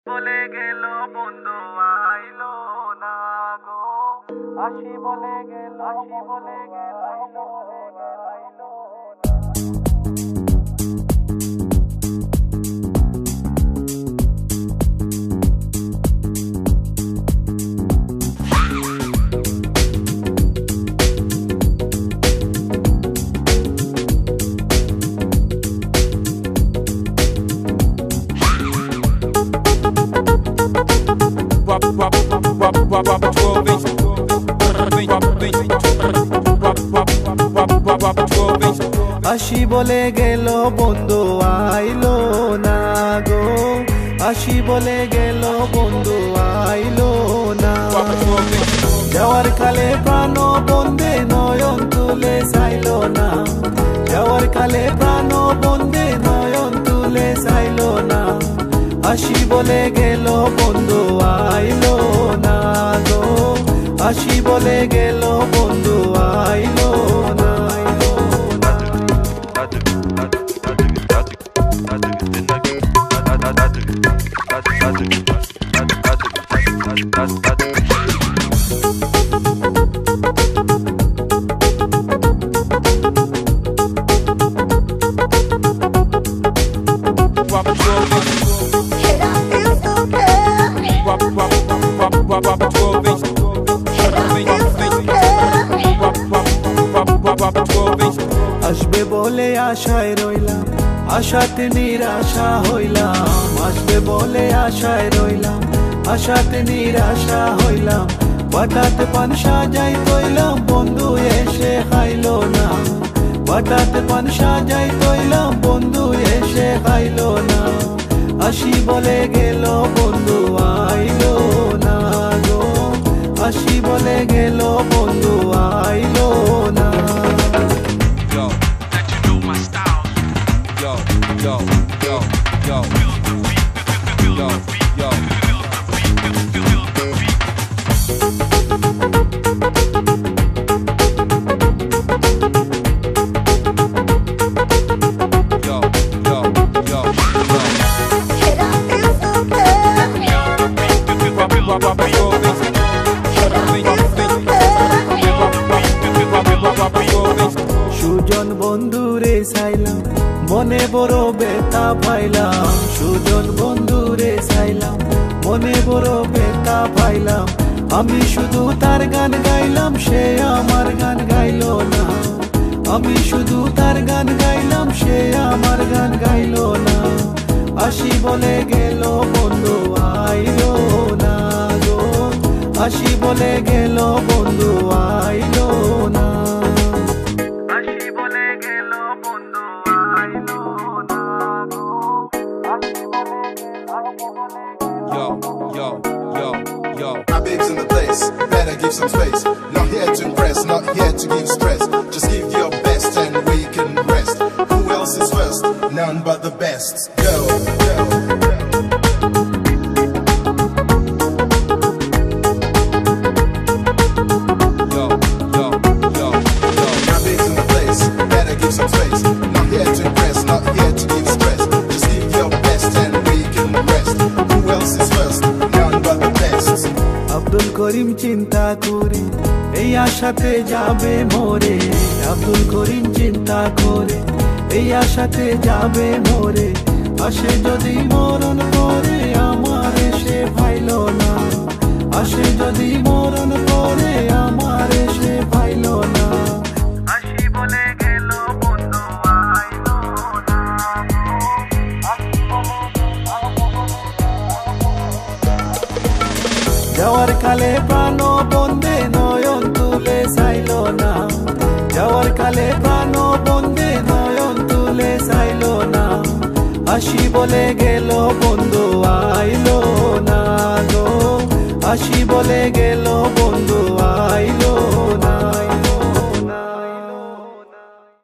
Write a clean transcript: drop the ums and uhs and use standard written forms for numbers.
বলে গেল বন্ধু আইলো না গো, আসি বলে গেল, আসি বলে গেল, আইলো আইলো আসি বলে গেল বন্ধু আইলো না গো, আসি বলে গেল বন্ধু আইলো না। যাওয়ার কালে প্রাণ বন্ধে নয়ন তুলে চাইলো না, যাওয়ার কালে প্রাণ বন্ধে নয়ন তুলে চাইলো না। আসি বলে গেল বন্ধু আইলো না গো, আসি বলে গেল বন্ধু আইলো না। আসবে বলে আশায় রইলাম, আশাতে নিরাশা হইলাম। আসবে বলে আশায় রইলাম, আশাতে নিরাশা হইলাম। হঠাৎ পান সাজাই তৈলাম, বন্ধু এসে খাইলো না। হঠাৎ পান সাজাই তৈলাম, বন্ধু এসে খাইলো না। আসি বলে গেল বন্ধু আইলো না গো, আসি বলে গেল বন্ধু আইলো না। সুজন বন্ধুরে চাইলাম, মনে বড় বেতা পাইলাম। সুজন বন্ধুরে চাইলাম, মনে বড় বেতা পাইলাম। আমি শুধু তার গান গাইলাম, সে আমার গান গাইলো না। আমি শুধু তার গান গাইলাম, সে আমার গান গাইলো না। আসি বলে গেল বন্ধু আইলো না গো, আসি বলে গেল বন্ধু আইলো না। আসি বলে গেল বন্ধু আইলো না গো, আসি বলে গেল, আসি বলে Yo. My babes in the place, better give some space. Not here to impress, not here to give stress. Just give your best and we can rest. Who else is first? None but the best. Go. My babes in the place, better give some space. Not here to impress, not here to give stress. Just give your best and we can rest. Who else is first? None but the best. Abdul Karim চিন্তা করে এই আশাতে যাবে মরে। আব্দুল করিম চিন্তা করে এই আশাতে যাবে মরে। আসে যদি মরণ করে আমার সে ভাইলো না। আসে যদি মরণ করে আমার সে ভাইলো না। আসি বলে গেল বন্ধু আইলো না গো, আসি বলে যাওয়ার কালে প্রাণ বন্ধে নয়ন তুলে চাইলো না। যাওয়ার কালে প্রাণ বন্ধে নয়ন তুলে চাইলো না। আসি বলে গেল বন্ধু আইলো না গো, আসি বলে গেল